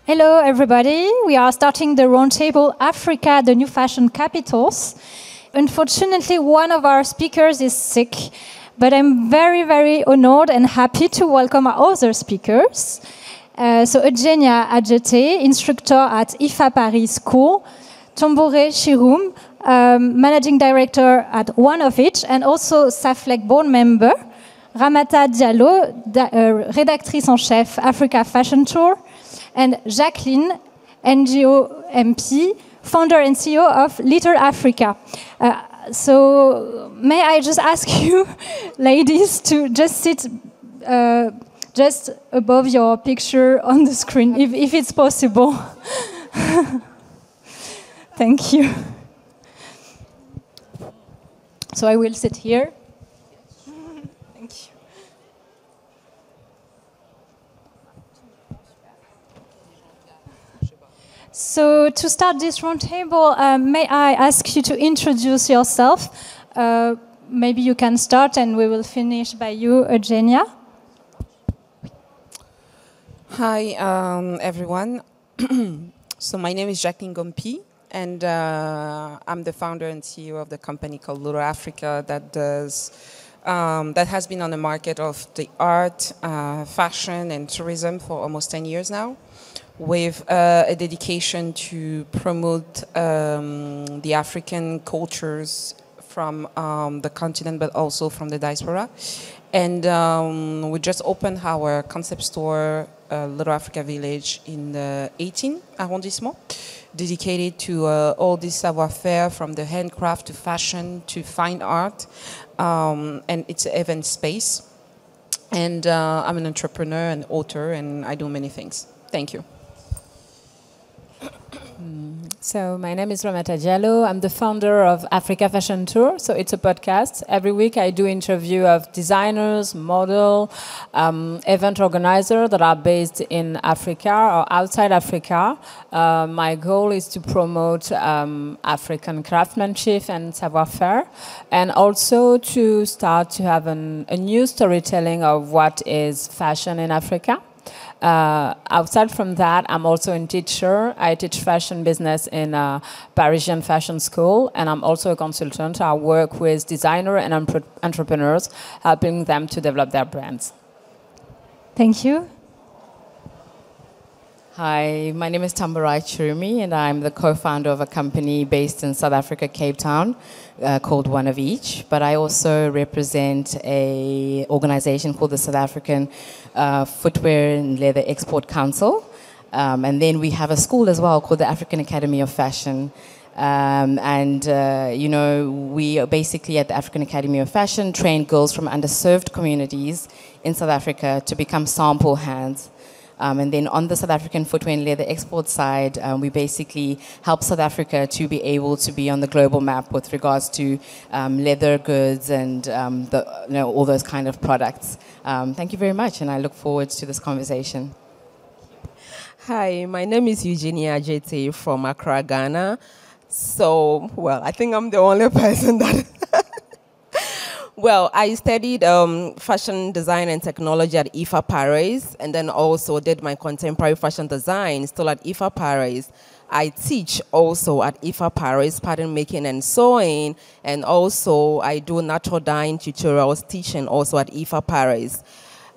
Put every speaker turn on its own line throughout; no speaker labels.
Hello, everybody. We are starting the roundtable Africa, the New Fashion Capitals. Unfortunately, one of our speakers is sick, but I'm very, very honored and happy to welcome our other speakers. So Eugenia Adjete, instructor at IFA Paris School, Tombore Chiroum, managing director at One of Each, and also SAFLEC board member, Ramata Diallo, rédactrice en chef Africa Fashion Tour, and Jacqueline, NGO MP, founder and CEO of Little Africa. So may I just ask you, ladies, to just sit just above your picture on the screen, if it's possible. Thank you. So I will sit here. Thank you. So to start this roundtable, may I ask you to introduce yourself? Maybe you can start and we will finish by you, Eugenia.
Hi, everyone. So my name is Jacqueline Gompi, and I'm the founder and CEO of the company called Little Africa that has been on the market of the art, fashion, and tourism for almost 10 years now, with a dedication to promote the African cultures from the continent, but also from the diaspora. And we just opened our concept store, Little Africa Village, in the 18th arrondissement, dedicated to all this savoir-faire, from the handcraft to fashion to fine art, and it's an event space. And I'm an entrepreneur and author, and I do many things. Thank you.
So my name is Ramata Diallo. I'm the founder of Africa Fashion Tour. So it's a podcast. Every week I do interview of designers, model, event organizers that are based in Africa or outside Africa. My goal is to promote African craftsmanship and savoir-faire, and also to start to have a new storytelling of what is fashion in Africa. Outside from that, I'm also a teacher. I teach fashion business in a Parisian fashion school, and I'm also a consultant. I work with designers and entrepreneurs, helping them to develop their brands.
Thank you.
Hi, my name is Tambarai Chirumi, and I'm the co-founder of a company based in South Africa, Cape Town, called One of Each. But I also represent an organization called the South African Footwear and Leather Export Council. And then we have a school as well called the African Academy of Fashion. You know, we are basically at the African Academy of Fashion train girls from underserved communities in South Africa to become sample hands. And then on the South African footwear and leather export side, we basically help South Africa to be able to be on the global map with regards to leather goods and all those kind of products. Thank you very much, and I look forward to this conversation.
Hi, my name is Eugenia Adjete from Accra, Ghana. So, well, I think I'm the only person that... Well, I studied fashion design and technology at IFA Paris, and then also did my contemporary fashion design still at IFA Paris. I teach also at IFA Paris, pattern making and sewing, and also I do natural dyeing tutorials teaching also at IFA Paris.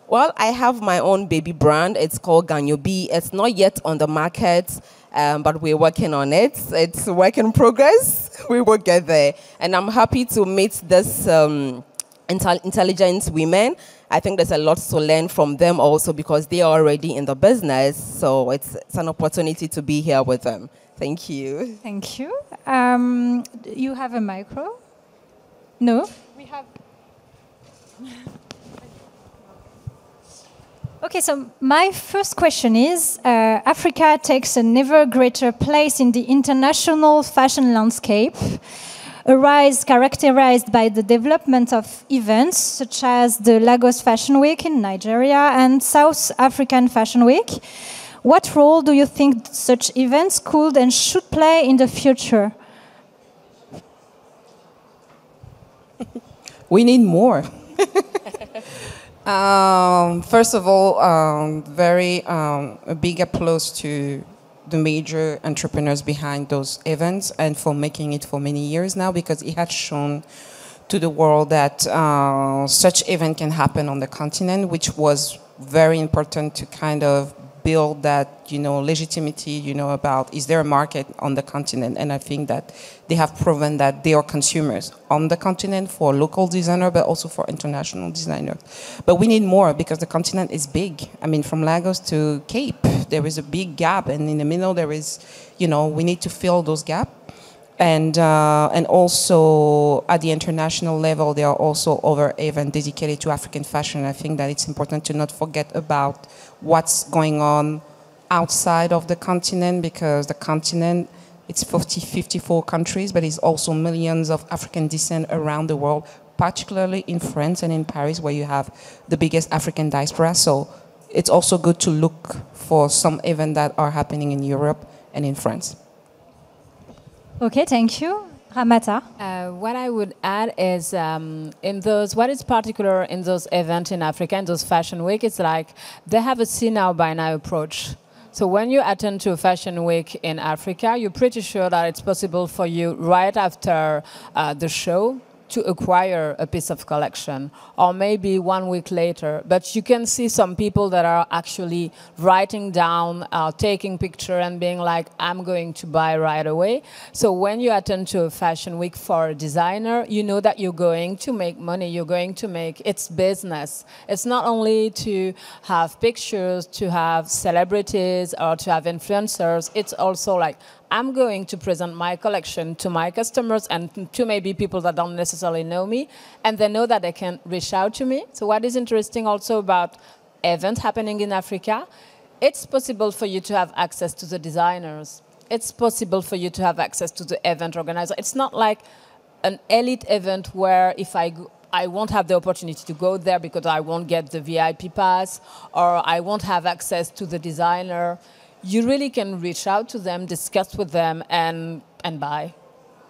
Well, I have my own baby brand. It's called Ganyobi. It's not yet on the market, but we're working on it. It's a work in progress. We will get there. And I'm happy to meet this intelligent women. I think there's a lot to learn from them also because they are already in the business. So it's an opportunity to be here with them. Thank you.
Thank you. You have a micro? No? We have... Okay, so my first question is, Africa takes an ever greater place in the international fashion landscape, a rise characterized by the development of events such as the Lagos Fashion Week in Nigeria and South African Fashion Week. What role do you think such events could and should play in the future?
We need more. First of all, very a big applause to the major entrepreneurs behind those events and for making it for many years now, because it has shown to the world that such event can happen on the continent, which was very important to kind of build that, legitimacy, about is there a market on the continent? And I think that they have proven that they are consumers on the continent for local designer, but also for international designers. But we need more because the continent is big. I mean, from Lagos to Cape, there is a big gap, and in the middle there is, we need to fill those gaps. And also at the international level, there are also other events dedicated to African fashion. I think that it's important to not forget about what's going on outside of the continent, because the continent, it's 54 countries, but it's also millions of African descent around the world, particularly in France and in Paris, where you have the biggest African diaspora. So it's also good to look for some events that are happening in Europe and in France.
Okay, thank you. Ramata?
What I would add is what is particular in those events in Africa, in those fashion week, it's like they have a see now, buy now approach. So when you attend to a fashion week in Africa, you're pretty sure that it's possible for you right after the show to acquire a piece of collection, or maybe 1 week later. But you can see some people that are actually writing down, taking picture and being like, I'm going to buy right away. So when you attend to a fashion week for a designer, you know that you're going to make money, you're going to make, it's business. It's not only to have pictures, to have celebrities, or to have influencers, it's also like, I'm going to present my collection to my customers and to maybe people that don't necessarily know me, and they know that they can reach out to me. So what is interesting also about events happening in Africa, it's possible for you to have access to the designers. It's possible for you to have access to the event organizer. It's not like an elite event where if I won't have the opportunity to go there because I won't get the VIP pass, or I won't have access to the designer. You really can reach out to them, discuss with them, and buy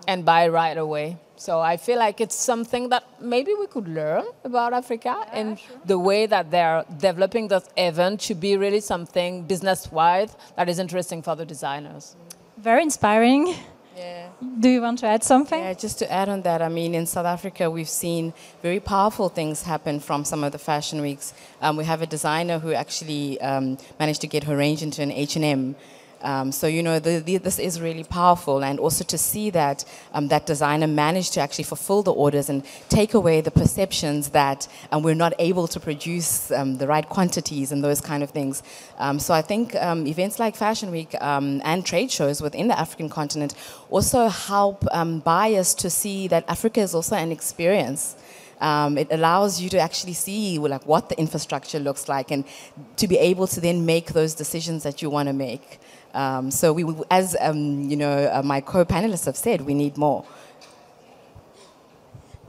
right away. So I feel like it's something that maybe we could learn about Africa, and the way that they're developing this event to be really something business-wide that is interesting for the designers.
Very inspiring.
Yeah.
Do you want to add something?
Yeah, just to add on that, I mean, in South Africa, we've seen very powerful things happen from some of the fashion weeks. We have a designer who actually managed to get her range into an H&M. So, this is really powerful. And also to see that that designer managed to actually fulfill the orders and take away the perceptions that we're not able to produce the right quantities and those kind of things. So I think events like Fashion Week and trade shows within the African continent also help buyers to see that Africa is also an experience. It allows you to actually see what the infrastructure looks like, and to be able to then make those decisions that you want to make. So we, as my co-panelists have said, we need more.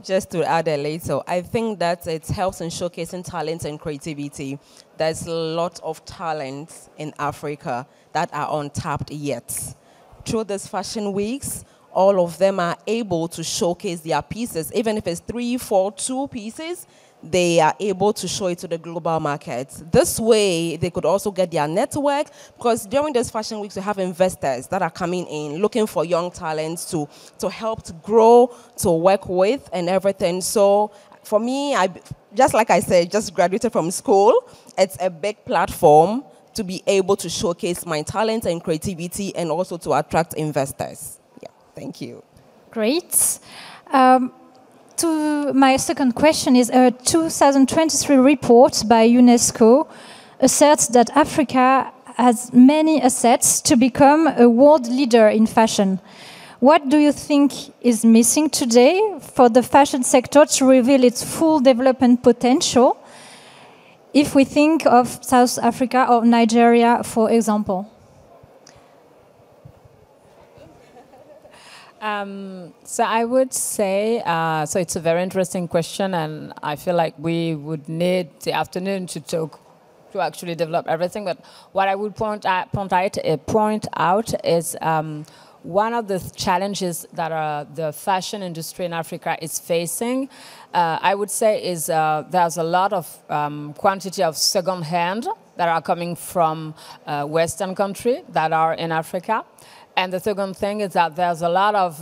Just to add a little, I think that it helps in showcasing talent and creativity. There's a lot of talent in Africa that are untapped yet. Through these fashion weeks, all of them are able to showcase their pieces. Even if it's 3, 4, 2 pieces, they are able to show it to the global market. This way, they could also get their network, because during these fashion weeks, we have investors that are coming in, looking for young talents to help to grow, to work with, and everything. So for me, just like I said, just graduated from school. It's a big platform to be able to showcase my talent and creativity, and also to attract investors. Thank you.
Great. My second question is a 2023 report by UNESCO asserts that Africa has many assets to become a world leader in fashion. What do you think is missing today for the fashion sector to reveal its full development potential, if we think of South Africa or Nigeria, for example?
So I would say, so it's a very interesting question, and I feel like we would need the afternoon to talk, to actually develop everything. But what I would point out is one of the challenges that the fashion industry in Africa is facing, I would say, is there's a lot of quantity of second-hand that are coming from Western countries that are in Africa. And the second thing is that there's a lot of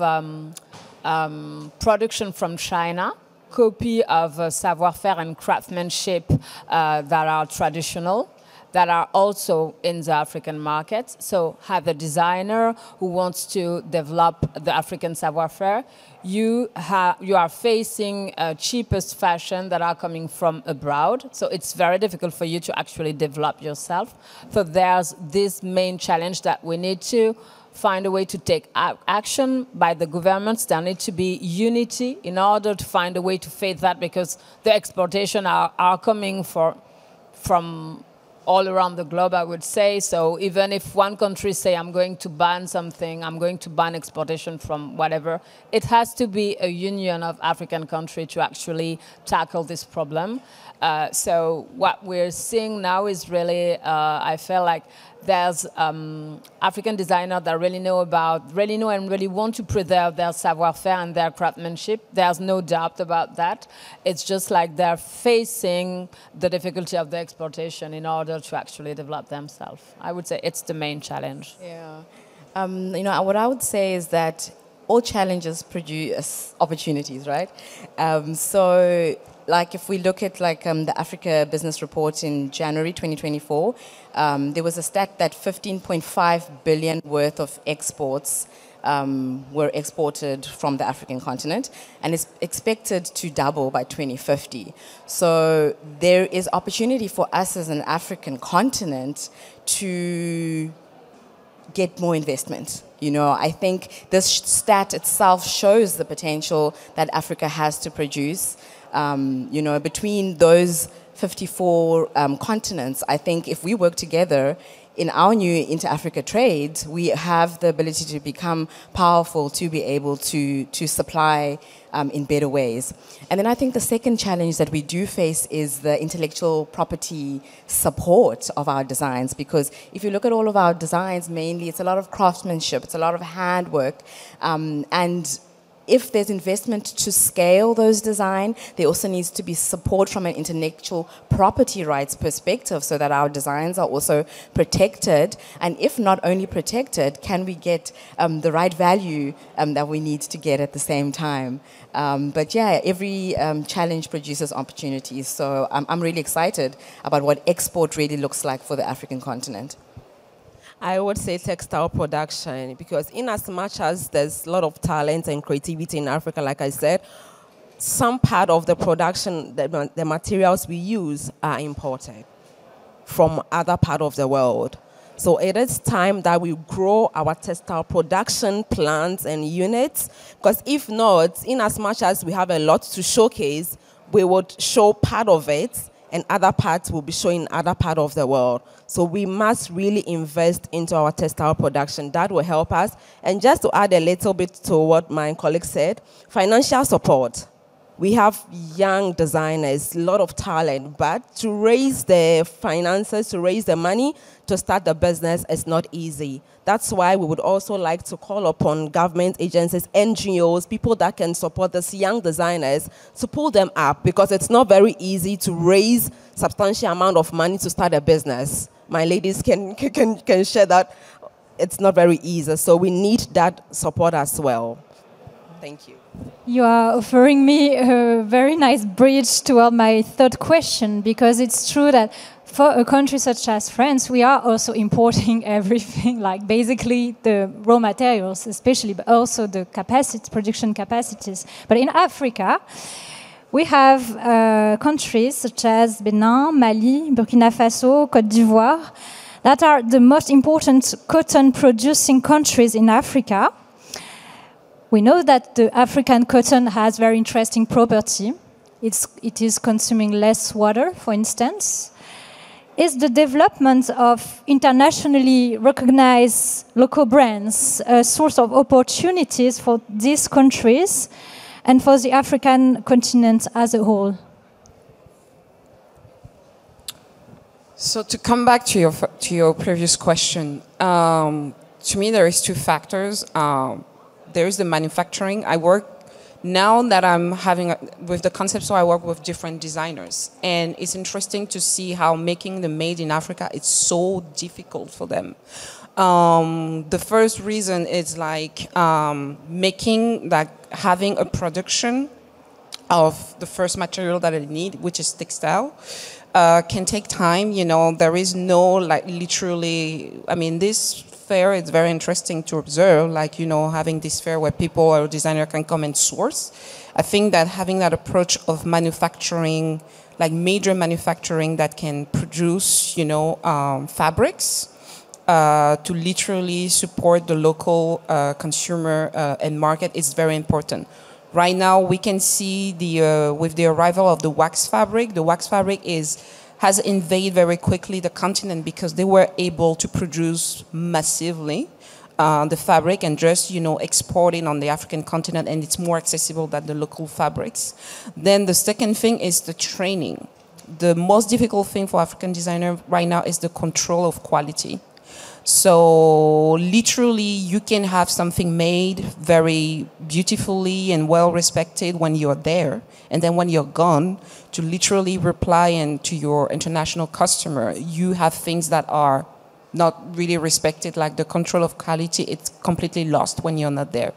production from China, copy of savoir-faire and craftsmanship that are traditional, that are also in the African market. So have a designer who wants to develop the African savoir-faire, you are facing cheapest fashion that are coming from abroad. So it's very difficult for you to actually develop yourself. So there's this main challenge that we need to find a way to take action by the governments. There needs to be unity in order to find a way to face that, because the exportation are coming from all around the globe, I would say. So even if one country say, I'm going to ban something, I'm going to ban exportation from whatever, it has to be a union of African countries to actually tackle this problem. So what we're seeing now is really, I feel like there's African designers that really know and really want to preserve their savoir-faire and their craftsmanship. There's no doubt about that. It's just like they're facing the difficulty of the exportation in order to actually develop themselves. I would say it's the main challenge.
Yeah. What I would say is that all challenges produce opportunities, right? So like if we look at the Africa Business Report in January 2024, there was a stat that 15.5 billion worth of exports were exported from the African continent, and it's expected to double by 2050. So there is opportunity for us as an African continent to get more investment. I think this stat itself shows the potential that Africa has to produce. Between those 54 continents, I think if we work together in our new inter-Africa trade, we have the ability to become powerful, to be able to supply in better ways. And then I think the second challenge that we do face is the intellectual property support of our designs, because if you look at all of our designs, mainly it's a lot of craftsmanship, it's a lot of handwork, and if there's investment to scale those designs, there also needs to be support from an intellectual property rights perspective so that our designs are also protected. And if not only protected, can we get the right value that we need to get at the same time? But yeah, every challenge produces opportunities. So I'm really excited about what export really looks like for the African continent.
I would say textile production, because in as much as there's a lot of talent and creativity in Africa, like I said, some part of the production, the materials we use are imported from other part of the world. So it is time that we grow our textile production plants and units, because if not, in as much as we have a lot to showcase, we would show part of it, and other parts will be showing other part of the world. So we must really invest into our textile production. That will help us. And just to add a little bit to what my colleague said, financial support. We have young designers, a lot of talent, but to raise the finances, to raise the money to start the business is not easy. That's why we would also like to call upon government agencies, NGOs, people that can support these young designers to pull them up, because it's not very easy to raise substantial amount of money to start a business. My ladies can share that it's not very easy. So we need that support as well. Thank you.
You are offering me a very nice bridge toward my third question, because it's true that for a country such as France, we are also importing everything, like basically the raw materials, especially, but also the production capacities. But in Africa, we have countries such as Benin, Mali, Burkina Faso, Côte d'Ivoire, that are the most important cotton-producing countries in Africa. We know that the African cotton has very interesting property. It is consuming less water, for instance. Is the development of internationally recognized local brands a source of opportunities for these countries and for the African continent as a whole?
So to come back to your previous question, to me, there is two factors. There is the manufacturing. I work now that I'm having with the concept, so I work with different designers, and it's interesting to see how making the made in Africa it's so difficult for them. The first reason is like having a production of the first material that I need, which is textile, can take time. You know, there is no like literally. I mean, this fair is very interesting to observe. Like, you know, having this fair where people or designer can come and source. I think that having that approach of manufacturing, like major manufacturing that can produce, you know, fabrics. To literally support the local consumer and market is very important. Right now, we can see with the arrival of the wax fabric has invaded very quickly the continent because they were able to produce massively the fabric and just, you know, export it on the African continent, and it's more accessible than the local fabrics. Then the second thing is the training. The most difficult thing for African designer right now is the control of quality. So literally, you can have something made very beautifully and well respected when you're there, and then when you're gone, to literally reply and to your international customer, you have things that are not really respected, like the control of quality. It's completely lost when you're not there.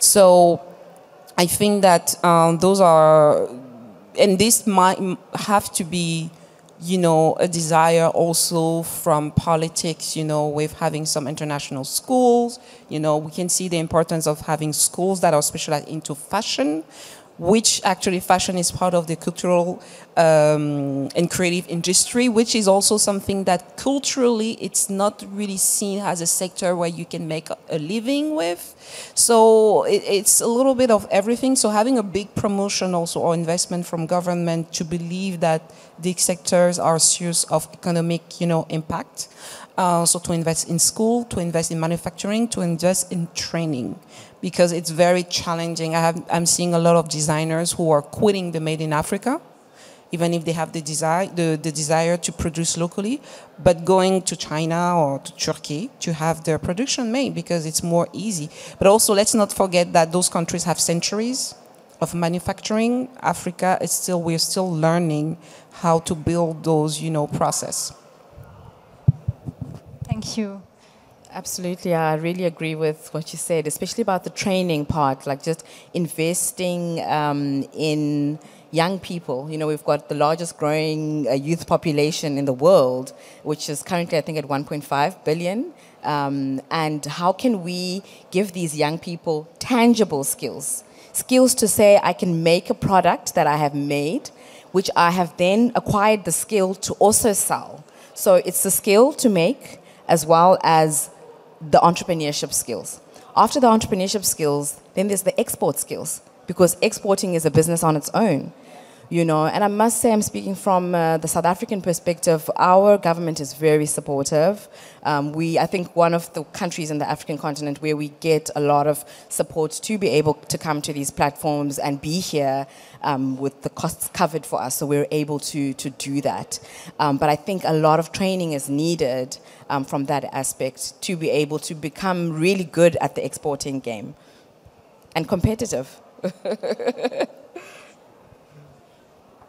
So I think that those are, and this might have to be, you know, a desire also from politics, you know, with having some international schools. You know, we can see the importance of having schools that are specialized into fashion, which actually fashion is part of the cultural and creative industry, which is also something that culturally it's not really seen as a sector where you can make a living with. So it's a little bit of everything. So having a big promotion also or investment from government to believe that these sectors are serious of economic, you know, impact. So to invest in school, to invest in manufacturing, to invest in training, because it's very challenging. I'm seeing a lot of designers who are quitting the Made in Africa, even if they have the desire to produce locally, but going to China or to Turkey to have their production made because it's more easy. But also, let's not forget that those countries have centuries of manufacturing. Africa is we're still learning how to build those, you know, process.
Thank you.
Absolutely, I really agree with what you said, especially about the training part, like just investing in young people. You know, we've got the largest growing youth population in the world, which is currently, I think, at 1.5 billion. And how can we give these young people tangible skills? Skills to say, I can make a product that I have made, which I have then acquired the skill to also sell. So it's the skill to make as well as the entrepreneurship skills. After the entrepreneurship skills, then there's the export skills, because exporting is a business on its own. You know, and I must say, I'm speaking from the South African perspective, our government is very supportive. I think one of the countries in the African continent where we get a lot of support to be able to come to these platforms and be here with the costs covered for us, so we're able to do that. But I think a lot of training is needed from that aspect to be able to become really good at the exporting game and competitive.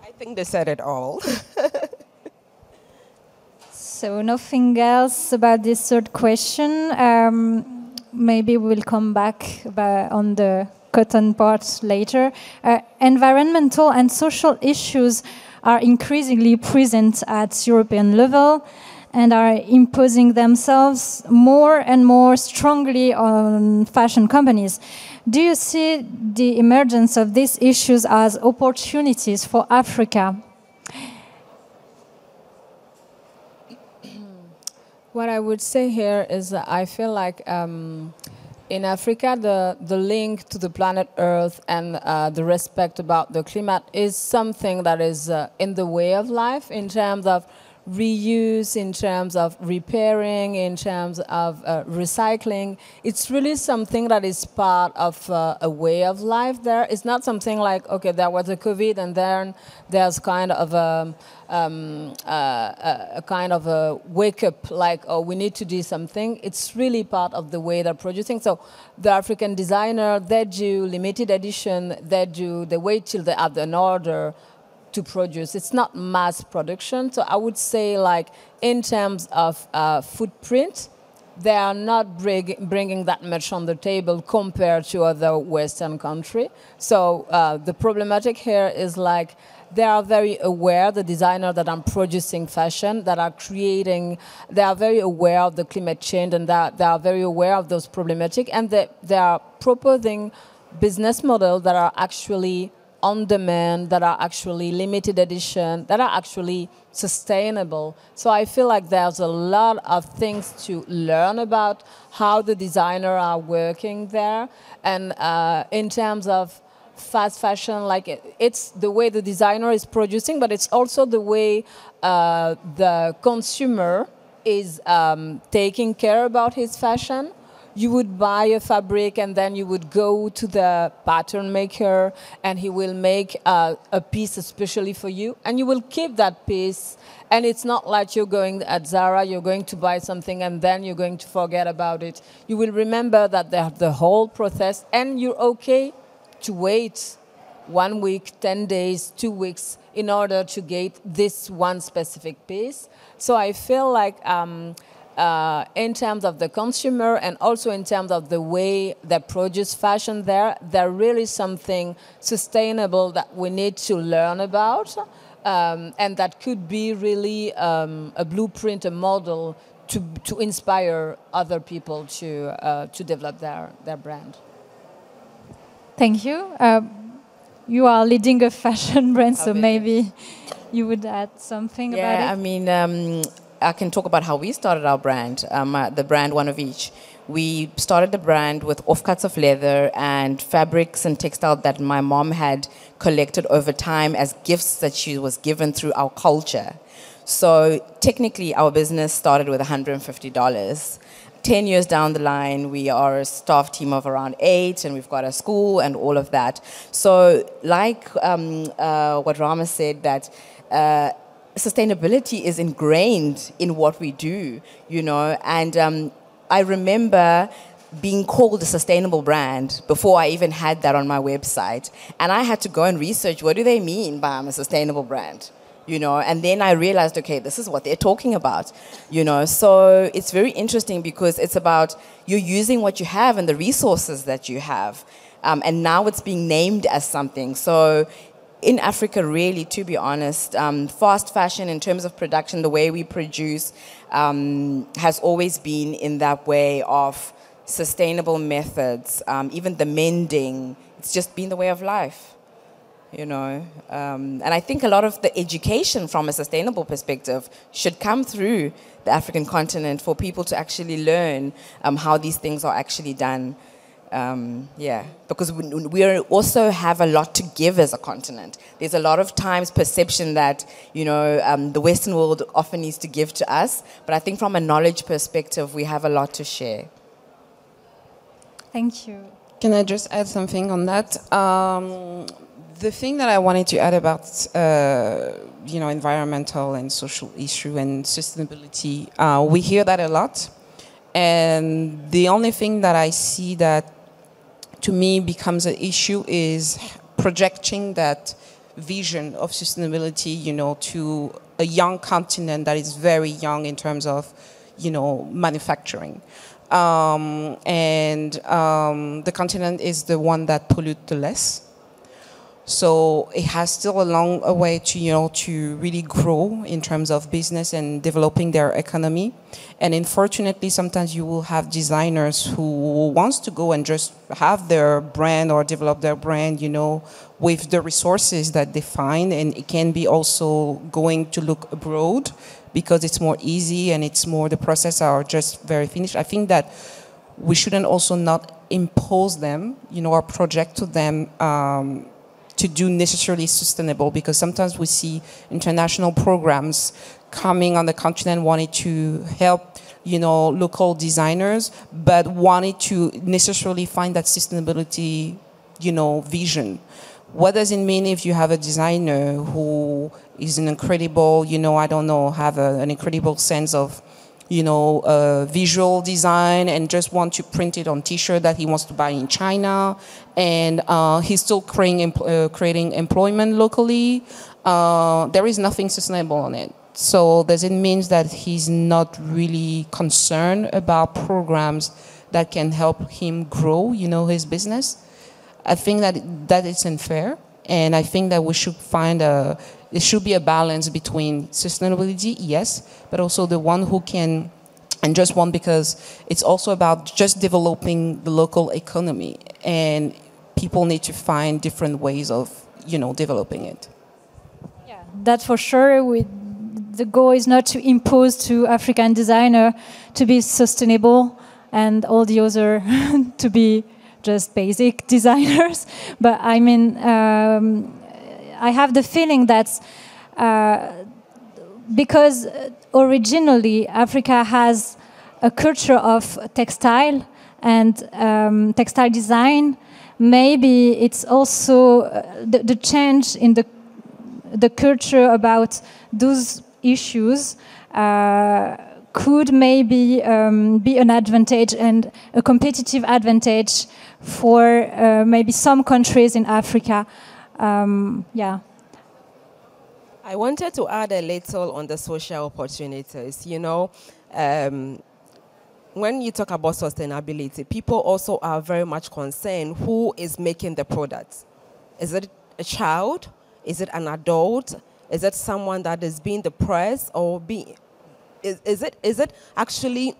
I think they said it all.
So nothing else about this third question. Maybe we'll come back on the cotton part later. Environmental and social issues are increasingly present at European level and are imposing themselves more and more strongly on fashion companies. Do you see the emergence of these issues as opportunities for Africa?
What I would say here is that I feel like in Africa, the link to the planet Earth and the respect about the climate is something that is in the way of life in terms of reuse, in terms of repairing, in terms of recycling. It's really something that is part of a way of life there. It's not something like, okay, there was a COVID and then there's kind of a kind of a wake up, like, oh, we need to do something. It's really part of the way they're producing. So the African designer, they do limited edition, they wait till they have an order to produce. It's not mass production. So I would say, like, in terms of footprint, they are not bringing that much on the table compared to other Western countries. So the problematic here is, like, they are very aware, the designer that are producing fashion, that are creating, they are very aware of the climate change, and they are very aware of those problematic, and they are proposing business models that are actually on demand, that are actually limited edition, that are actually sustainable. So I feel like there's a lot of things to learn about how the designers are working there. And in terms of fast fashion, like, it's the way the designer is producing, but it's also the way the consumer is taking care about his fashion. You would buy a fabric and then you would go to the pattern maker and he will make a piece especially for you, and you will keep that piece. And it's not like you're going at Zara, you're going to buy something and then you're going to forget about it. You will remember that they have the whole process, and you're okay to wait 1 week, 10 days, 2 weeks in order to get this one specific piece. So I feel like in terms of the consumer and also in terms of the way they produce fashion there really something sustainable that we need to learn about, and that could be really a blueprint, a model to inspire other people to develop their brand.
Thank you. You are leading a fashion brand, so maybe you would add something about it?
Yeah, I mean, I can talk about how we started our brand, the brand One of Each. We started the brand with offcuts of leather and fabrics and textiles that my mom had collected over time as gifts that she was given through our culture. So technically, our business started with $150. 10 years down the line, we are a staff team of around 8, and we've got a school and all of that. So like what Rama said, that sustainability is ingrained in what we do, you know. And I remember being called a sustainable brand before I even had that on my website. And I had to go and research, what do they mean by I'm a sustainable brand? You know, and then I realized, okay, this is what they're talking about, you know. So it's very interesting because it's about you using what you have and the resources that you have. And now it's being named as something. So in Africa, really, to be honest, fast fashion in terms of production, the way we produce, has always been in that way of sustainable methods. Even the mending, it's just been the way of life. You know, and I think a lot of the education from a sustainable perspective should come through the African continent for people to actually learn how these things are actually done. Yeah, because we also have a lot to give as a continent. There's a lot of times perception that, you know, the Western world often needs to give to us, but I think from a knowledge perspective, we have a lot to share.
Thank you.
Can I just add something on that? The thing that I wanted to add about, you know, environmental and social issue and sustainability, we hear that a lot. And the only thing that I see that, to me, becomes an issue is projecting that vision of sustainability, you know, to a young continent that is very young in terms of, you know, manufacturing. The continent is the one that pollutes the less. So it has still a long way to, you know, to really grow in terms of business and developing their economy. And unfortunately, sometimes you will have designers who wants to go and just have their brand or develop their brand, you know, with the resources that they find. And it can be also going to look abroad because it's more easy and it's more, the process are just very finished. I think that we shouldn't also not impose them, you know, or project to them to do necessarily sustainable, because sometimes we see international programs coming on the continent wanting to help, local designers, but wanting to necessarily find that sustainability, vision. What does it mean if you have a designer who is an incredible, have an incredible sense of, visual design, and just want to print it on T-shirt that he wants to buy in China, and he's still creating employment locally? There is nothing sustainable on it. So does it mean that he's not really concerned about programs that can help him grow, his business? I think that it's unfair, and I think that we should there should be a balance between sustainability, yes, but also the one who can, and just one, because it's also about just developing the local economy, and people need to find different ways of, developing it.
Yeah, that's for sure. The goal is not to impose to African designer to be sustainable and all the other to be just basic designers. But I mean, I have the feeling that because originally Africa has a culture of textile and textile design, maybe it's also the change in the culture about those issues could maybe be an advantage and a competitive advantage for maybe some countries in Africa. Yeah.
I wanted to add a little on the social opportunities. When you talk about sustainability, people also are very much concerned who is making the product. Is it a child? Is it an adult? Is it someone that is being depressed, or is it actually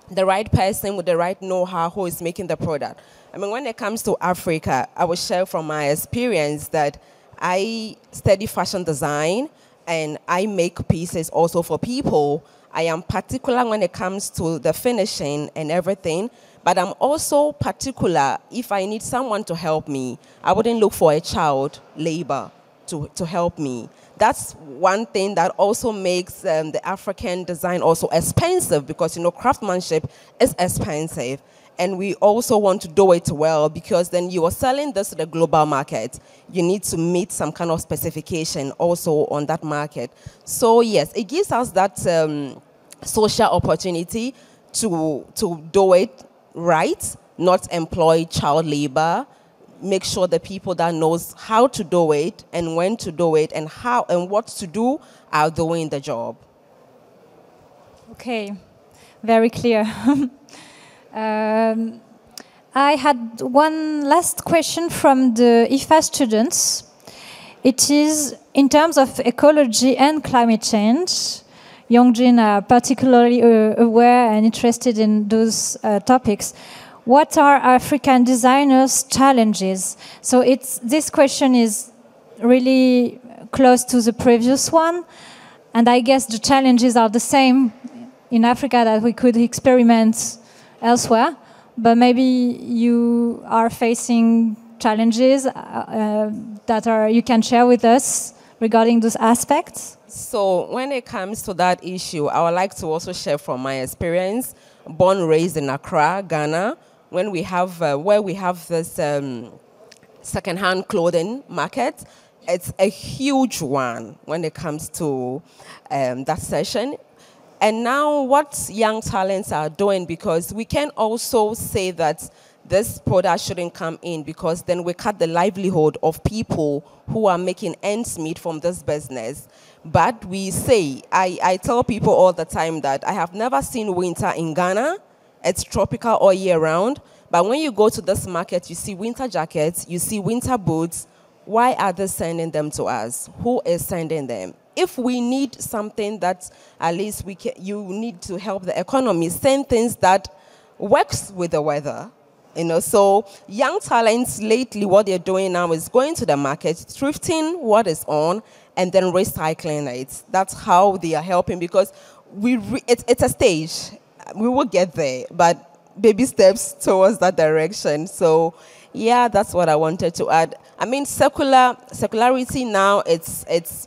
the right person with the right know-how who is making the product? I mean, when it comes to Africa, I will share from my experience that I study fashion design and I make pieces also for people. I am particular when it comes to the finishing and everything, but I'm also particular if I need someone to help me. I wouldn't look for a child labor to help me. That's one thing that also makes the African design also expensive, because, craftsmanship is expensive. And we also want to do it well, because then you are selling this to the global market. You need to meet some kind of specification also on that market. So yes, it gives us that social opportunity to do it right, not employ child labor. Make sure the people that knows how to do it and when to do it and how and what to do are doing the job.
Okay, very clear. I had one last question from the IFA students. It is in terms of ecology and climate change. Yongjin are particularly aware and interested in those topics. What are African designers' challenges? So this question is really close to the previous one, and I guess the challenges are the same in Africa that we could experiment elsewhere, but maybe you are facing challenges that you can share with us regarding those aspects.
So when it comes to that issue, I would like to also share from my experience. Born, raised in Accra, Ghana, when we have where we have this second-hand clothing market, it's a huge one when it comes to that session. And now what young talents are doing, because we can also say that this product shouldn't come in, because then we cut the livelihood of people who are making ends meet from this business. But we say, I tell people all the time that I have never seen winter in Ghana. It's tropical all year round. But when you go to this market, you see winter jackets, you see winter boots. Why are they sending them to us? Who is sending them? If we need something that at least you need to help the economy, send things that works with the weather. So young talents lately, what they're doing now is going to the market, thrifting what is on, and then recycling it. That's how they are helping, because it's a stage. We will get there, but baby steps towards that direction. So yeah, that's what I wanted to add. I mean, circularity now, it's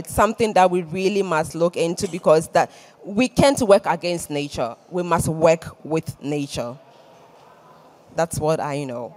something that we really must look into, because that we can't work against nature. We must work with nature. That's what I know.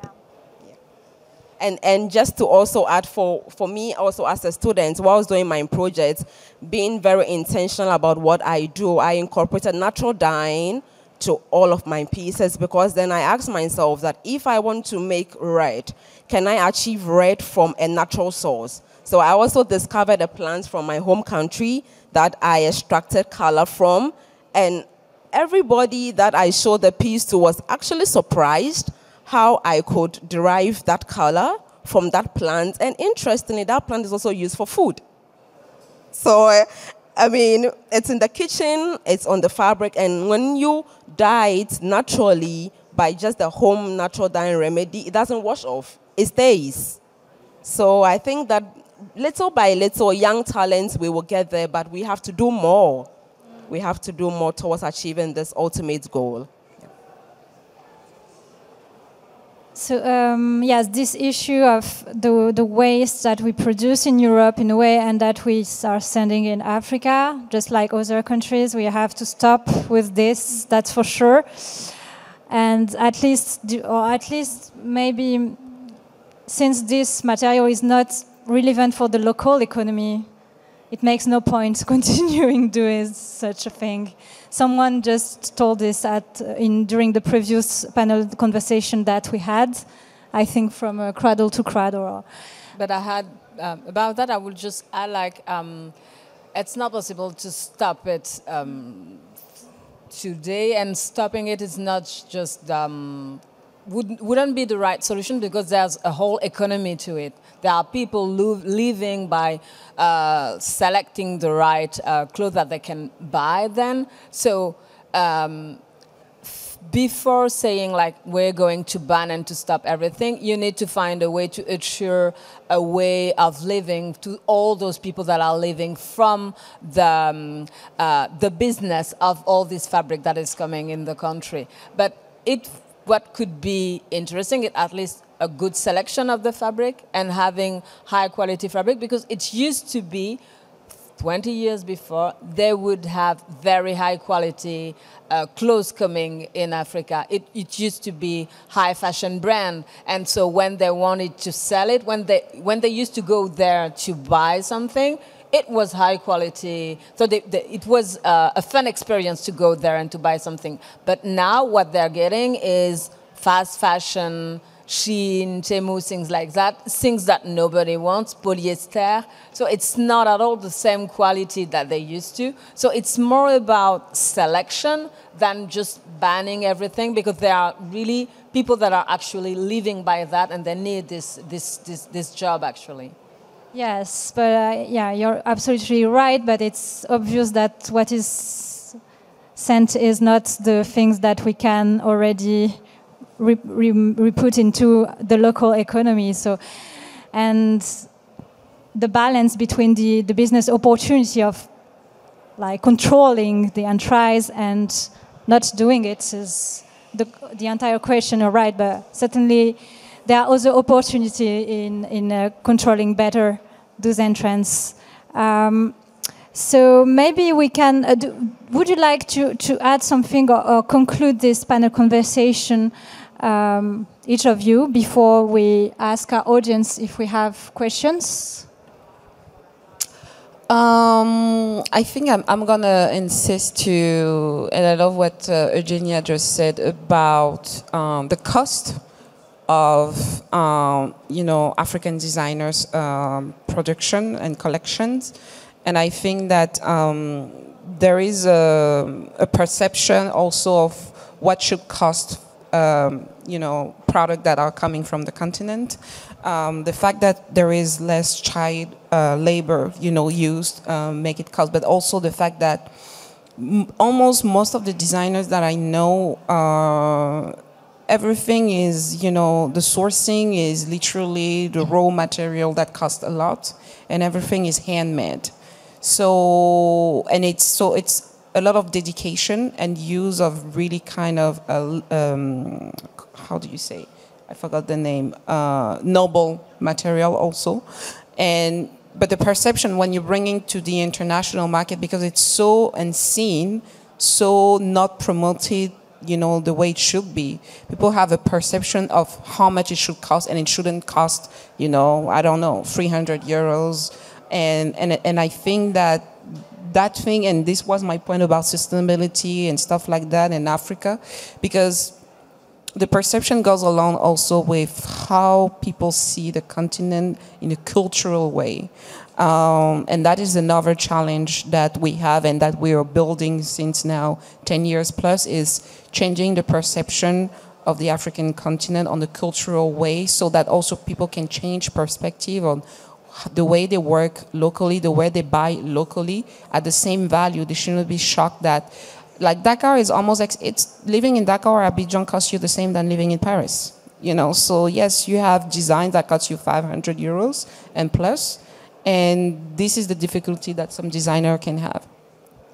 Yeah. And just to also add, for me also as a student, while I was doing my project, being very intentional about what I do, I incorporated natural dyeing to all of my pieces, because then I asked myself that if I want to make red, can I achieve red from a natural source? So I also discovered a plant from my home country that I extracted color from, and everybody that I showed the piece to was actually surprised how I could derive that color from that plant. And interestingly, that plant is also used for food. So, I mean, it's in the kitchen, it's on the fabric, and when you dye it naturally by just the home natural dyeing remedy, it doesn't wash off, it stays. So I think that little by little, young talents, we will get there, but we have to do more. We have to do more towards achieving this ultimate goal.
So yes, this issue of the waste that we produce in Europe in a way, and that we are sending in Africa, just like other countries, we have to stop with this. That's for sure. And at least maybe, since this material is not relevant for the local economy, it makes no point continuing doing such a thing. Someone just told this during the previous panel conversation that we had, I think from Cradle to Cradle.
But I had, about that, I would just add, like, it's not possible to stop it today, and stopping it is not just, wouldn't be the right solution, because there's a whole economy to it. There are people living by selecting the right clothes that they can buy then. So before saying, like, we're going to ban and to stop everything, you need to find a way to ensure a way of living to all those people that are living from the business of all this fabric that is coming in the country. But what could be interesting is at least a good selection of the fabric and having high quality fabric, because it used to be 20 years before, they would have very high quality clothes coming in Africa. It used to be high fashion brand. And so when they wanted to sell it, when they used to go there to buy something, it was high quality. So it was a fun experience to go there and to buy something. But now what they're getting is fast fashion, Shein, Temu, things like that, things that nobody wants, polyester. So it's not at all the same quality that they used to. So it's more about selection than just banning everything, because there are really people that are actually living by that, and they need this job actually.
Yes, but yeah, you're absolutely right. But it's obvious that what is sent is not the things that we can already re-put into the local economy. So, and the balance between the business opportunity of, like, controlling the enterprise and not doing it is the entire question, all right? But certainly there are other opportunities in controlling better those entrants. So maybe we can, would you like to add something or conclude this panel conversation, each of you, before we ask our audience if we have questions?
I think I'm going to insist to, and I love what Eugenia just said about the cost of, African designers' production and collections. And I think that there is a perception also of what should cost, products that are coming from the continent. The fact that there is less child labor, used, make it cost, but also the fact that almost most of the designers that I know, everything is, the sourcing is literally the raw material that costs a lot, and everything is handmade. So it's a lot of dedication and use of really kind of, how do you say? I forgot the name, noble material also. But the perception when you're bringing to the international market, because it's so unseen, so not promoted, the way it should be. People have a perception of how much it should cost, and it shouldn't cost, I don't know, 300 euros. And I think that thing, and this was my point about sustainability and stuff like that in Africa, because the perception goes along also with how people see the continent in a cultural way. And that is another challenge that we have and that we are building since now 10 years plus, is changing the perception of the African continent on the cultural way, so that also people can change perspective on the way they work locally, the way they buy locally at the same value. They shouldn't be shocked that, like, Dakar is almost like, it's living in Dakar or Abidjan costs you the same than living in Paris. So yes, you have designs that cost you 500 euros and plus, and this is the difficulty that some designer can have.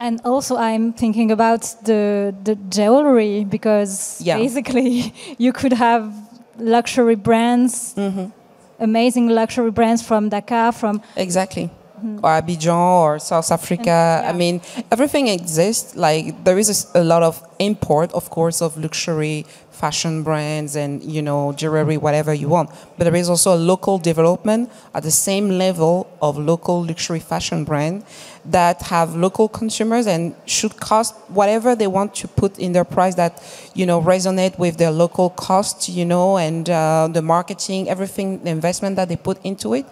And also, I'm thinking about the jewelry, because basically you could have luxury brands, amazing luxury brands from Dakar, from
exactly. Or Abidjan or South Africa. I mean, everything exists. Like, there is a lot of import, of course, of luxury fashion brands and, jewelry, whatever you want. But there is also a local development at the same level of local luxury fashion brand that have local consumers and should cost whatever they want to put in their price that, resonate with their local cost, and the marketing, everything, the investment that they put into it.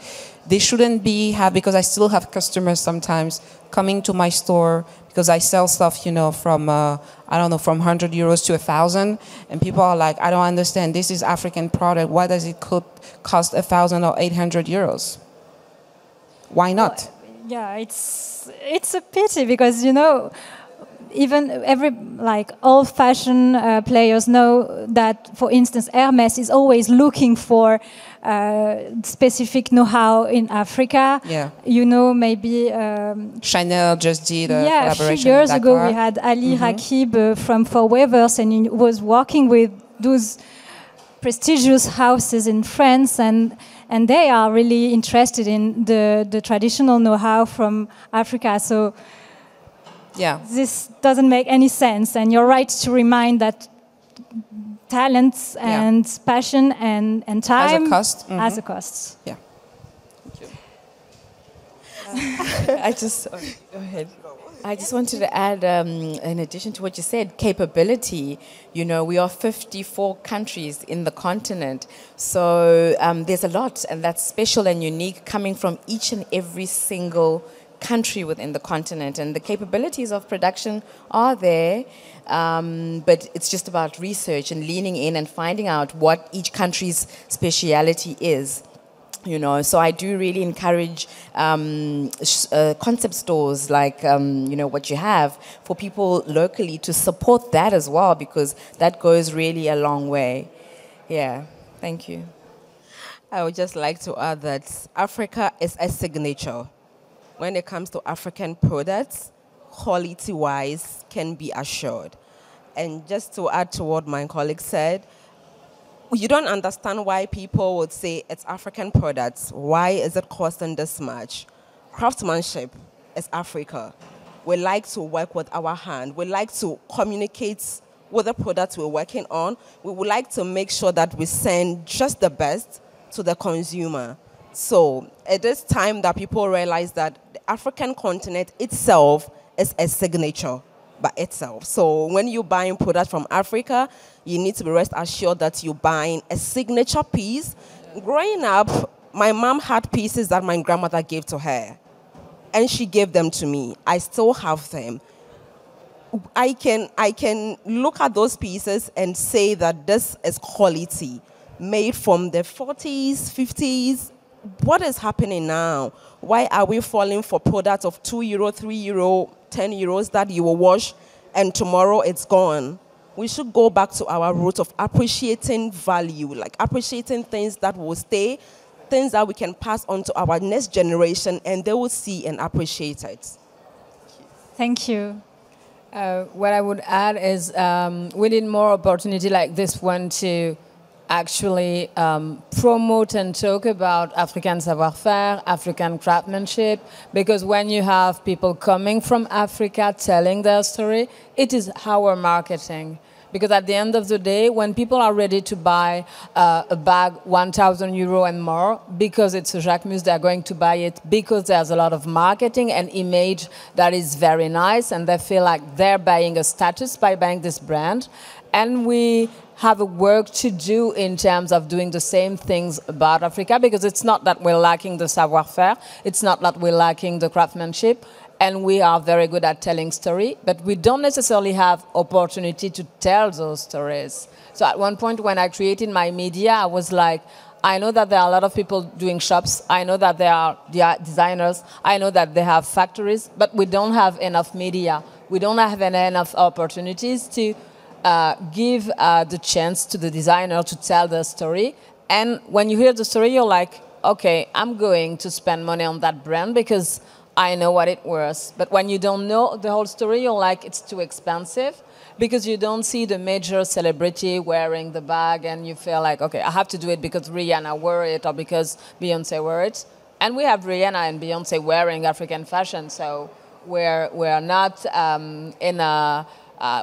They shouldn't because I still have customers sometimes coming to my store because I sell stuff, from, from 100 euros to 1,000. And people are like, I don't understand. This is African product. Why does it cost 1,000 or 800 euros? Why not?
Yeah, it's a pity because, even all fashion players know that, for instance, Hermes is always looking for specific know-how in Africa.
Yeah.
Maybe
Chanel just did a collaboration.
A few years ago we had Ali Rakib from For Weavers, and he was working with those prestigious houses in France, and they are really interested in the traditional know-how from Africa. So this doesn't make any sense, and you're right to remind that talent and passion and time has a cost.
Yeah.
Thank you. Go ahead. I just wanted to add, in addition to what you said, capability. We are 54 countries in the continent, so there's a lot, and that's special and unique coming from each and every single country within the continent, and the capabilities of production are there, but it's just about research and leaning in and finding out what each country's speciality is. So I do really encourage concept stores like what you have for people locally to support that as well, because that goes really a long way. Yeah, thank you.
I would just like to add that Africa is a signature. When it comes to African products, quality-wise can be assured. And just to add to what my colleague said, you don't understand why people would say it's African products. Why is it costing this much? Craftsmanship is Africa. We like to work with our hand. We like to communicate with the products we're working on. We would like to make sure that we send just the best to the consumer. So it is time that people realize that the African continent itself is a signature by itself. So when you're buying products from Africa, you need to be rest assured that you're buying a signature piece. Growing up, my mom had pieces that my grandmother gave to her, and she gave them to me. I still have them. I can look at those pieces and say that this is quality, made from the 40s, 50s. What is happening now? Why are we falling for products of €2, €3, €10 that you will wash and tomorrow it's gone? We should go back to our roots of appreciating value, like appreciating things that will stay, things that we can pass on to our next generation, and they will see and appreciate it.
Thank you.
What I would add is we need more opportunity like this one to actually promote and talk about African savoir-faire, African craftsmanship, because when you have people coming from Africa telling their story, it is our marketing. Because at the end of the day, when people are ready to buy a bag 1,000 euro and more, because it's a Jacquemus, they're going to buy it because there's a lot of marketing and image that is very nice, and they feel like they're buying a status by buying this brand. And we have a work to do in terms of doing the same things about Africa, because it's not that we're lacking the savoir-faire, it's not that we're lacking the craftsmanship, and we are very good at telling story, but we don't necessarily have opportunity to tell those stories. So at one point when I created my media, I was like, I know that there are a lot of people doing shops, I know that there are designers, I know that they have factories, but we don't have enough media. We don't have enough opportunities to give the chance to the designer to tell the story. And when you hear the story, you're like, okay, I'm going to spend money on that brand because I know what it worth. But when you don't know the whole story, you're like, it's too expensive, because you don't see the major celebrity wearing the bag and you feel like, okay, I have to do it because Rihanna wore it or because Beyonce wore it. And we have Rihanna and Beyonce wearing African fashion, so we're not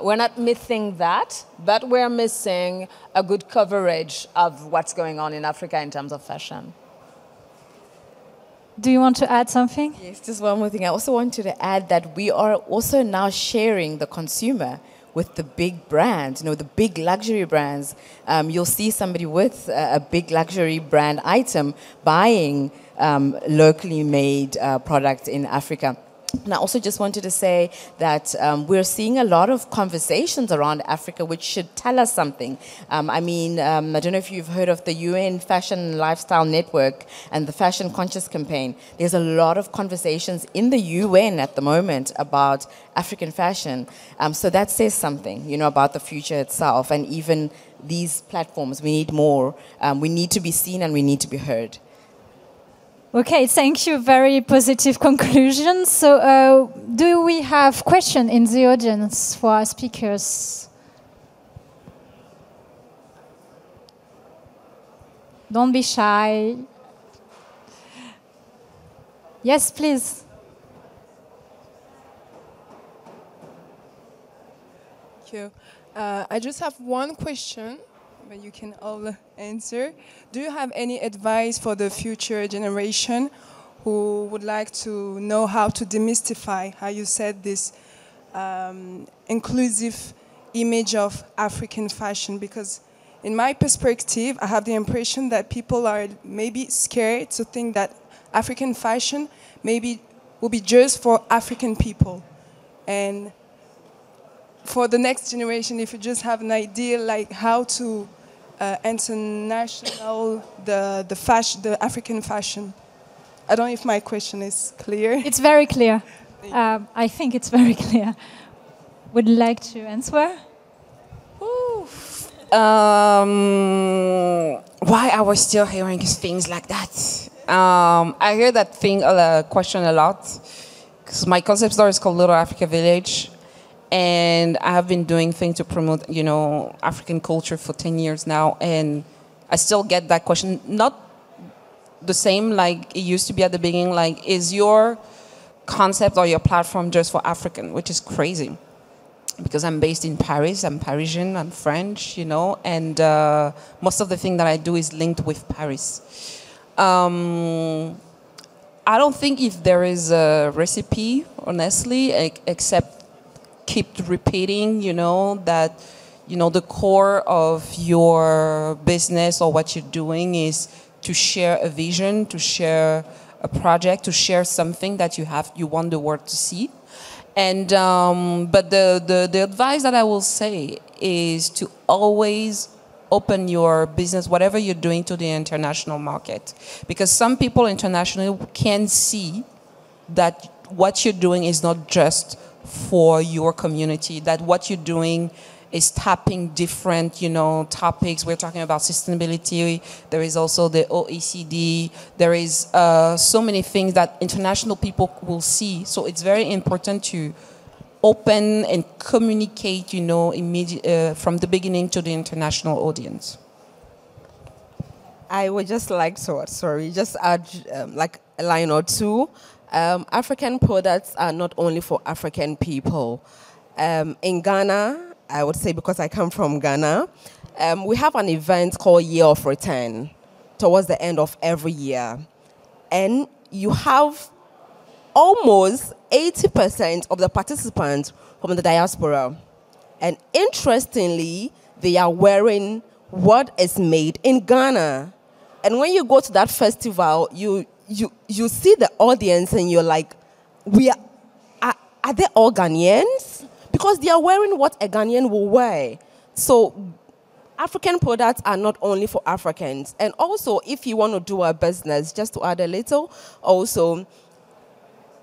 we're not missing that, but we're missing a good coverage of what's going on in Africa in terms of fashion.
Do you want to add something?
Yes, just one more thing. I also wanted to add that we are also now sharing the consumer with the big brands, you know, the big luxury brands. You'll see somebody with a big luxury brand item buying locally made products in Africa. And I also just wanted to say that we're seeing a lot of conversations around Africa which should tell us something. I don't know if you've heard of the UN Fashion and Lifestyle Network and the Fashion Conscious campaign. There's a lot of conversations in the UN at the moment about African fashion. So that says something, you know, about the future itself. And even these platforms, we need more. We need to be seen and we need to be heard.
Okay, thank you. Very positive conclusion. So, do we have questions in the audience for our speakers? Don't be shy. Yes, please.
Thank you. I just have one question, but you can all answer. Do you have any advice for the future generation who would like to know how to demystify, how you said, this inclusive image of African fashion? Because in my perspective, I have the impression that people are maybe scared to think that African fashion maybe will be just for African people. And for the next generation, if you just have an idea like how to international the African fashion. I don't know if my question is clear.
It's very clear. I think it's very clear. Would you like to answer?
Why I was still hearing things like that? I hear that question a lot, because my concept store is called Little Africa Village. And I have been doing things to promote, you know, African culture for 10 years now. And I still get that question. Not the same like it used to be at the beginning. Like, is your concept or your platform just for African? Which is crazy. Because I'm based in Paris. I'm Parisian. I'm French, you know. And most of the thing that I do is linked with Paris. I don't think if there is a recipe, honestly, except keep repeating, you know, that, you know, the core of your business or what you're doing is to share a vision, to share a project, to share something that you want the world to see. And but the advice that I will say is to always open your business, whatever you're doing, to the international market, because some people internationally can see that what you're doing is not just for your community, that what you're doing is tapping different, you know, topics. We're talking about sustainability. There is also the OECD. There is so many things that international people will see. So it's very important to open and communicate, you know, from the beginning to the international audience.
I would just like to, just add like a line or two. African products are not only for African people. In Ghana, I would say because I come from Ghana, we have an event called Year of Return towards the end of every year. And you have almost 80% of the participants from the diaspora. And interestingly, they are wearing what is made in Ghana. And when you go to that festival, you see the audience and you're like, are they all Ghanaians? Because they are wearing what a Ghanaian will wear. So African products are not only for Africans. And also, if you want to do a business, just to add a little, also,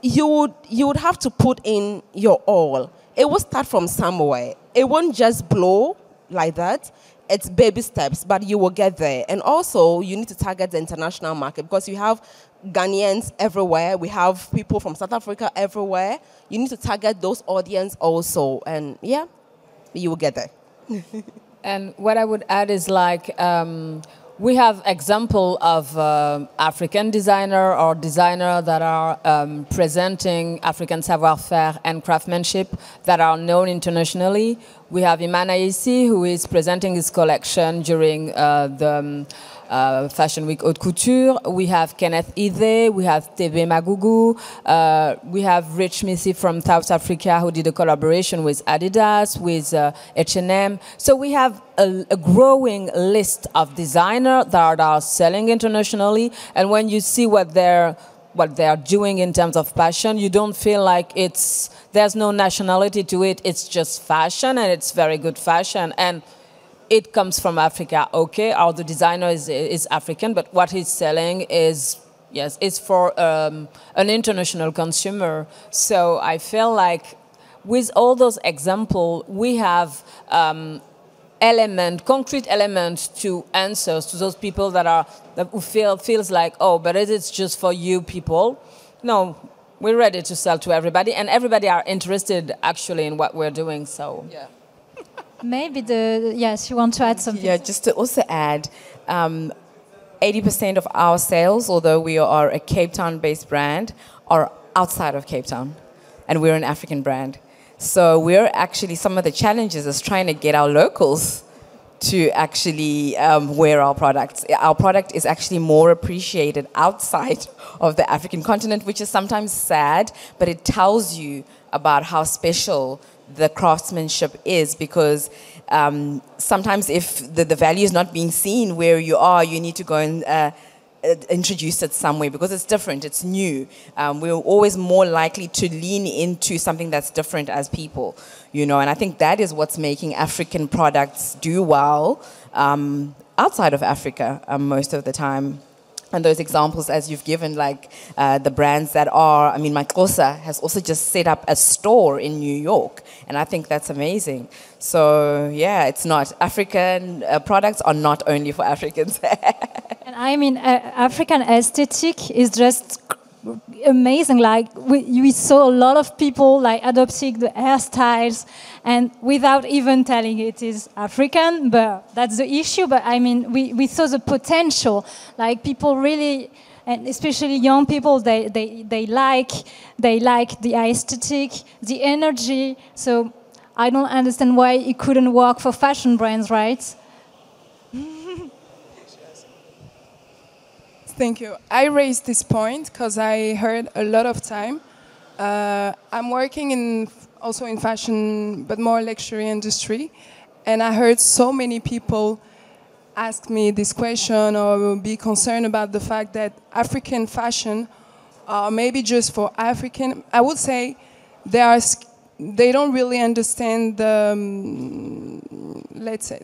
you would have to put in your all. It will start from somewhere. It won't just blow like that. It's baby steps, but you will get there. And also, you need to target the international market because you have Ghanaians everywhere. We have people from South Africa everywhere. You need to target those audience also. And yeah, you will get there.
And what I would add is like, we have example of African designer or designer that are presenting African savoir-faire and craftsmanship that are known internationally. We have Iman Aissi, who is presenting his collection during the Fashion Week Haute Couture. We have Kenneth Ide, we have Tebe Magugu, we have Rich Missy from South Africa who did a collaboration with Adidas, with H&M. So we have a growing list of designers that are selling internationally, and when you see what they're doing in terms of fashion, you don't feel like there's no nationality to it. It's just fashion, and it's very good fashion. And it comes from Africa, okay? Or the designer is African, but what he's selling is, yes, it's for an international consumer. So I feel like with all those examples, we have concrete elements to answers to those people who feels like, oh, but it's just for you people. No, we're ready to sell to everybody, and everybody are interested actually in what we're doing. So yeah.
Maybe yes, you want to add something?
Yeah, just to also add, 80% of our sales, although we are a Cape Town-based brand, are outside of Cape Town, and we're an African brand. So we're actually, some of the challenges is trying to get our locals to actually wear our products. Our product is actually more appreciated outside of the African continent, which is sometimes sad, but it tells you about how special the craftsmanship is, because sometimes if the value is not being seen where you are, you need to go and introduce it somewhere because it's different, it's new. We're always more likely to lean into something that's different as people, you know, and I think that is what's making African products do well outside of Africa most of the time. And those examples, as you've given, like the brands that are, I mean, Maxhosa has also just set up a store in New York, and I think that's amazing. So, yeah, it's not. African products are not only for Africans.
And I mean, African aesthetic is just amazing. Like we saw a lot of people like adopting the hairstyles, and without even telling it is African, but that's the issue. But I mean, we saw the potential. Like people really, and especially young people, they like the aesthetic, the energy. So I don't understand why it couldn't work for fashion brands, right?
Thank you. I raised this point because I heard a lot of time. I'm working also in fashion, but more luxury industry. And I heard so many people ask me this question or be concerned about the fact that African fashion are maybe just for African. I would say they don't really understand let's say,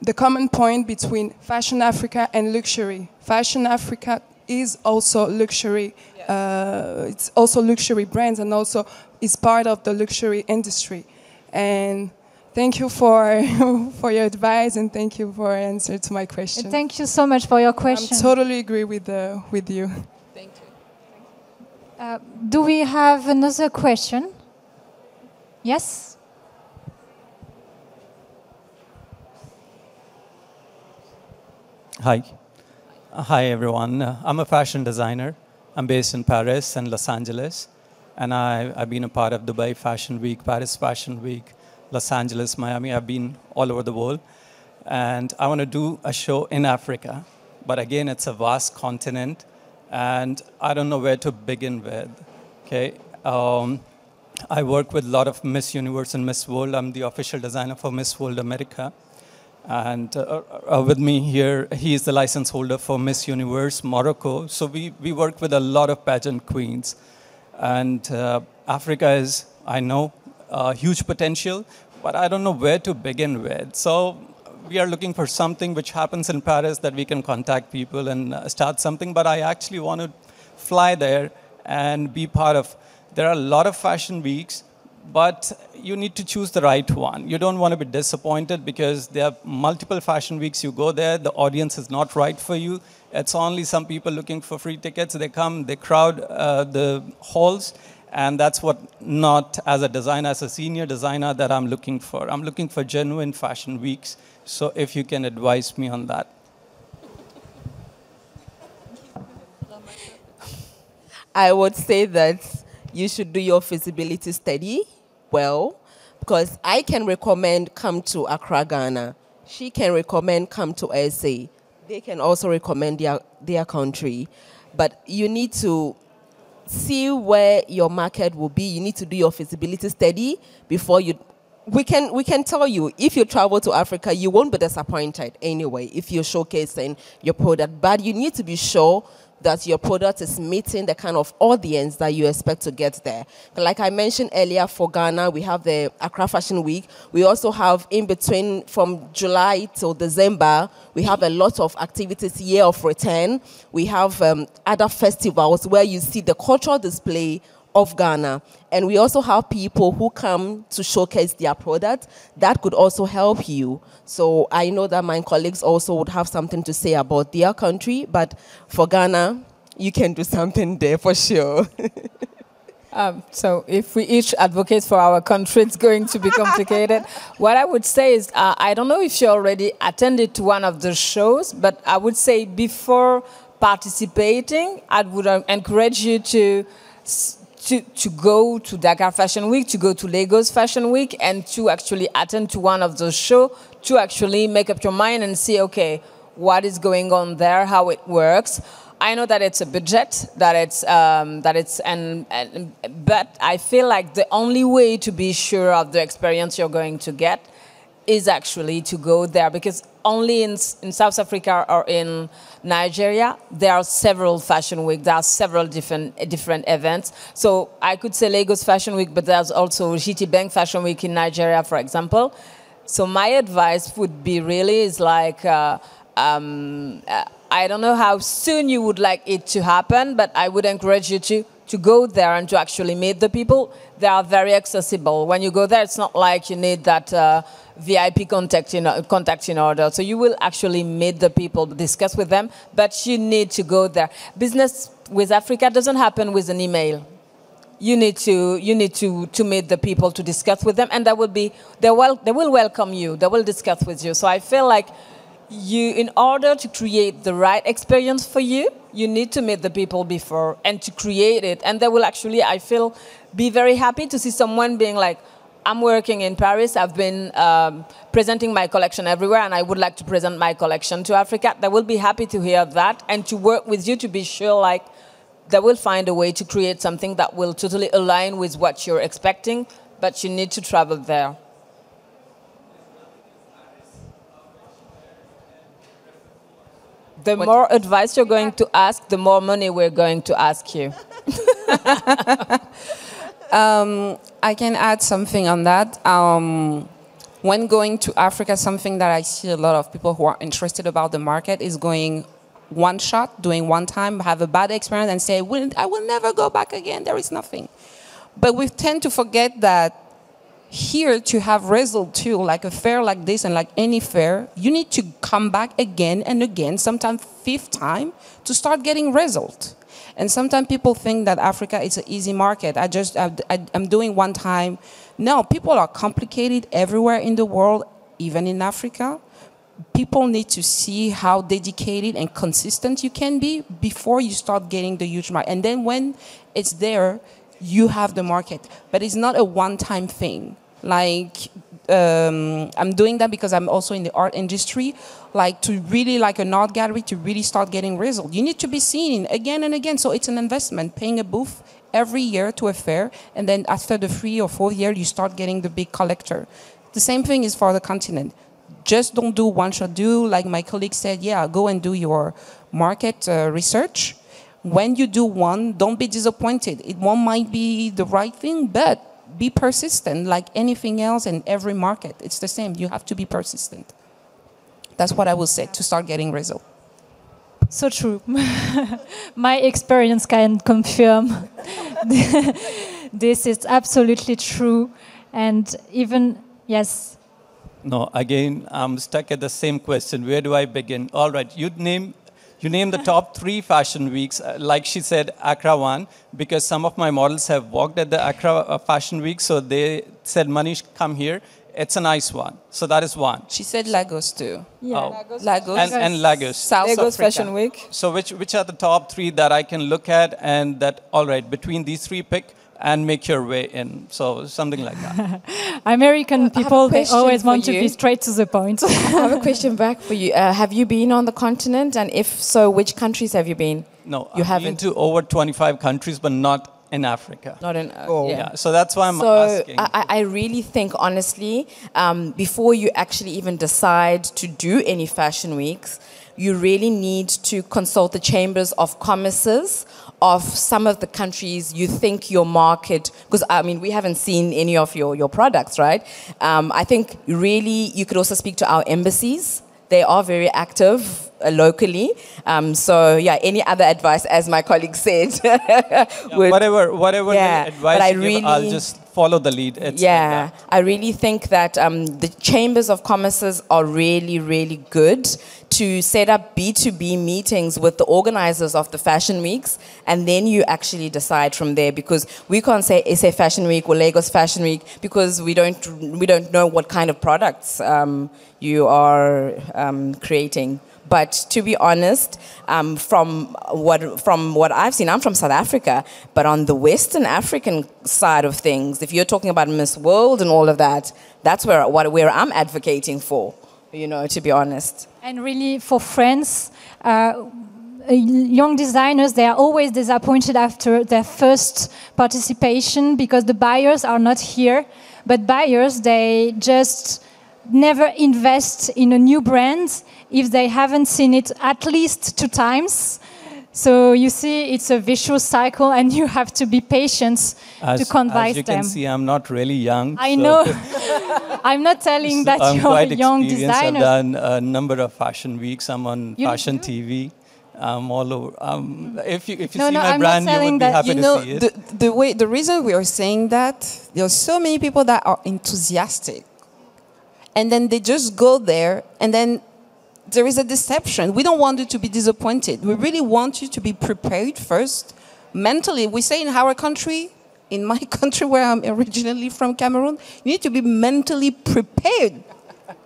the common point between Fashion Africa and luxury. Fashion Africa is also luxury. Yeah. It's also luxury brands and also is part of the luxury industry. And thank you for your advice and thank you for answer to my question.
And thank you so much for your question.
I totally agree with you.
Thank you.
Do we have another question? Yes?
Hi. Hi, everyone. I'm a fashion designer. I'm based in Paris and Los Angeles. And I've been a part of Dubai Fashion Week, Paris Fashion Week, Los Angeles, Miami. I've been all over the world. And I want to do a show in Africa. But again, it's a vast continent. And I don't know where to begin with. Okay. I work with a lot of Miss Universe and Miss World. I'm the official designer for Miss World America. And with me here, he is the license holder for Miss Universe Morocco. So we work with a lot of pageant queens. And Africa is, I know, huge potential, but I don't know where to begin with. So we are looking for something which happens in Paris that we can contact people and start something. But I actually want to fly there and be part of. There are a lot of fashion weeks, but you need to choose the right one. You don't want to be disappointed because there are multiple fashion weeks. You go there, the audience is not right for you. It's only some people looking for free tickets. They come, they crowd the halls, and that's what not as a designer, as a senior designer that I'm looking for. I'm looking for genuine fashion weeks. So if you can advise me on that.
I would say that you should do your feasibility study well, because I can recommend come to Accra, Ghana. She can recommend come to SA. They can also recommend their country. But you need to see where your market will be. You need to do your feasibility study before you... We can tell you, if you travel to Africa, you won't be disappointed anyway if you're showcasing your product. But you need to be sure that your product is meeting the kind of audience that you expect to get there. Like I mentioned earlier, for Ghana, we have the Accra Fashion Week. We also have in between from July till December, we have a lot of activities, Year of Return. We have other festivals where you see the cultural display of Ghana. And we also have people who come to showcase their product. That could also help you. So I know that my colleagues also would have something to say about their country, but for Ghana, you can do something there for sure.
So if we each advocate for our country, it's going to be complicated. What I would say is, I don't know if you already attended to one of the shows, but I would say before participating, I would encourage you to go to Dakar Fashion Week, to go to Lagos Fashion Week, and to actually attend to one of those shows, to actually make up your mind and see, okay, what is going on there, how it works. I know that it's a budget, but I feel like the only way to be sure of the experience you're going to get is actually to go there, because only in South Africa or in Nigeria, there are several fashion weeks, there are several different events. So I could say Lagos Fashion Week, but there's also GT Bank Fashion Week in Nigeria, for example. So my advice would be really is like, I don't know how soon you would like it to happen, but I would encourage you to go there and to actually meet the people. They are very accessible. When you go there, it's not like you need that VIP contact in order. So you will actually meet the people, discuss with them, but you need to go there. Business with Africa doesn't happen with an email. You need to meet the people, to discuss with them, and they will welcome you. They will discuss with you. So I feel like in order to create the right experience for you, you need to meet the people before and to create it. And they will actually, I feel, be very happy to see someone being like, I'm working in Paris, I've been presenting my collection everywhere, and I would like to present my collection to Africa. They will be happy to hear that and to work with you to be sure like they will find a way to create something that will totally align with what you're expecting, but you need to travel there. The more advice you're going to ask, the more money we're going to ask you.
I can add something on that. When going to Africa, something that I see a lot of people who are interested about the market is going one shot, doing one time, have a bad experience and say, I will never go back again, there is nothing. But we tend to forget that here to have result too, like a fair like this and like any fair, you need to come back again and again, sometimes 5th time, to start getting result. And sometimes people think that Africa is an easy market. I'm doing one time. No, people are complicated everywhere in the world, even in Africa. people need to see how dedicated and consistent you can be before you start getting the huge market. And then when it's there, you have the market. But it's not a one-time thing. Like, I'm doing that because I'm also in the art industry. Like, to really, like an art gallery, to really start getting results, you need to be seen again and again. So it's an investment, paying a booth every year to a fair, and then after the 3 or 4 year, you start getting the big collector. The same thing is for the continent. Just don't do one shot. Do, like my colleague said, yeah, go and do your market research. When you do one, don't be disappointed. One might be the right thing, but be persistent. Like anything else in every market, it's the same. You have to be persistent. That's what I will say to start getting results.
So true. My experience can confirm this is absolutely true. And even, yes.
No, again, I'm stuck at the same question. Where do I begin? All right, you name the top 3 fashion weeks. Like she said, Accra one, because some of my models have worked at the Accra Fashion Week, so they said, Manish, come here. It's a nice one. So that is one.
She said Lagos too.
Yeah.
Oh.
Lagos.
And Lagos.
South
Lagos
Africa.
Fashion Week.
So which are the top 3 that I can look at and that, all right, between these 3 pick and make your way in. So something like that.
American people, they always want to
you.
be straight to the point.
I have a question back for you. Have you been on the continent? And if so, which countries have you been?
No,
You
I've
haven't.
been to over 25 countries, but not in Africa.
Not in.
Yeah, so that's why I'm
So
asking.
I really think, honestly, before you actually even decide to do any fashion weeks, you really need to consult the chambers of commerces of some of the countries you think your market, because I mean, we haven't seen any of your products, right? I think really you could also speak to our embassies. They are very active locally. So yeah, any other advice, as my colleague said, would,
whatever
Yeah,
the advice
but I
you give, I'll
really-
just follow the lead. It's
yeah,
like that.
I really think that the chambers of commerces are really, really good to set up B2B meetings with the organizers of the fashion weeks, and then you actually decide from there, because we can't say SA Fashion Week or Lagos Fashion Week because we don't know what kind of products you are creating. But to be honest, from what I've seen, I'm from South Africa, but on the Western African side of things, if you're talking about Miss World and all of that, that's where I'm advocating for, to be honest.
And really, for France, young designers, they are always disappointed after their first participation because the buyers are not here. But buyers, they just never invest in a new brand if they haven't seen it at least 2 times. So you see, it's a vicious cycle, and you have to be patient to convince
As you
them.
can see, I'm not really young.
I
so-
know. I'm not telling that
I'm
you're a
quite
young
experienced.
designer.
I've done a number of fashion weeks. I'm on
You
fashion
do?
TV. I'm all over. If you
No,
see
no,
my
I'm not
brand, you
saying
would be
that.
happy
You
to
know,
see it.
the reason we are saying that, there are so many people that are enthusiastic. And then they just go there, and then there is a deception. We don't want you to be disappointed. We really want you to be prepared first. Mentally, we say in our country, in my country where I'm originally from, Cameroon, you need to be mentally prepared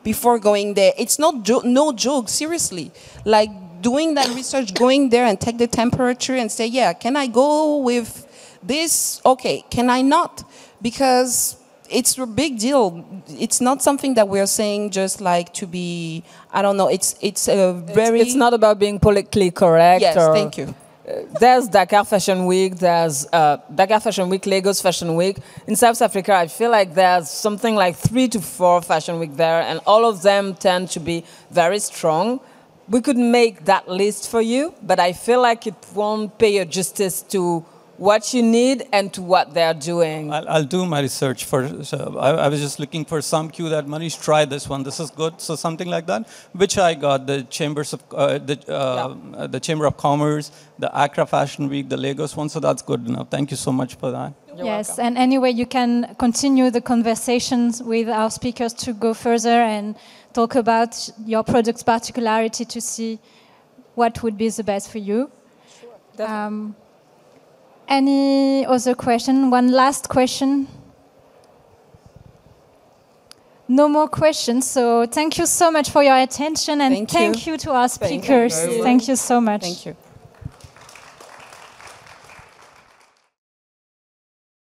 before going there. It's not no joke, seriously. Like doing that research, going there and take the temperature and say, yeah, can I go with this? Okay, can I not? Because it's a big deal. It's not something that we're saying just like to be, I don't know, it's a very...
It's not about being politically correct.
Yes,
or,
thank you.
There's Dakar Fashion Week, there's Dakar Fashion Week, Lagos Fashion Week. In South Africa, I feel like there's something like 3 to 4 Fashion Week there, and all of them tend to be very strong. We could make that list for you, but I feel like it won't pay your justice to what you need and to what they're doing.
I'll do my research first. So I was just looking for some cue that Manish, try this one. This is good. So something like that, which I got the chambers of the Chamber of Commerce, the Accra Fashion Week, the Lagos one. So that's good enough. Thank you so much for that.
Yes, and anyway, you can continue the conversations with our speakers to go further and talk about your product's particularity to see what would be the best for you. Any other question? One last question. no more questions. So thank you so much for your attention, and
Thank
thank you to our speakers.
Thank you.
Thank you so much.
Thank you.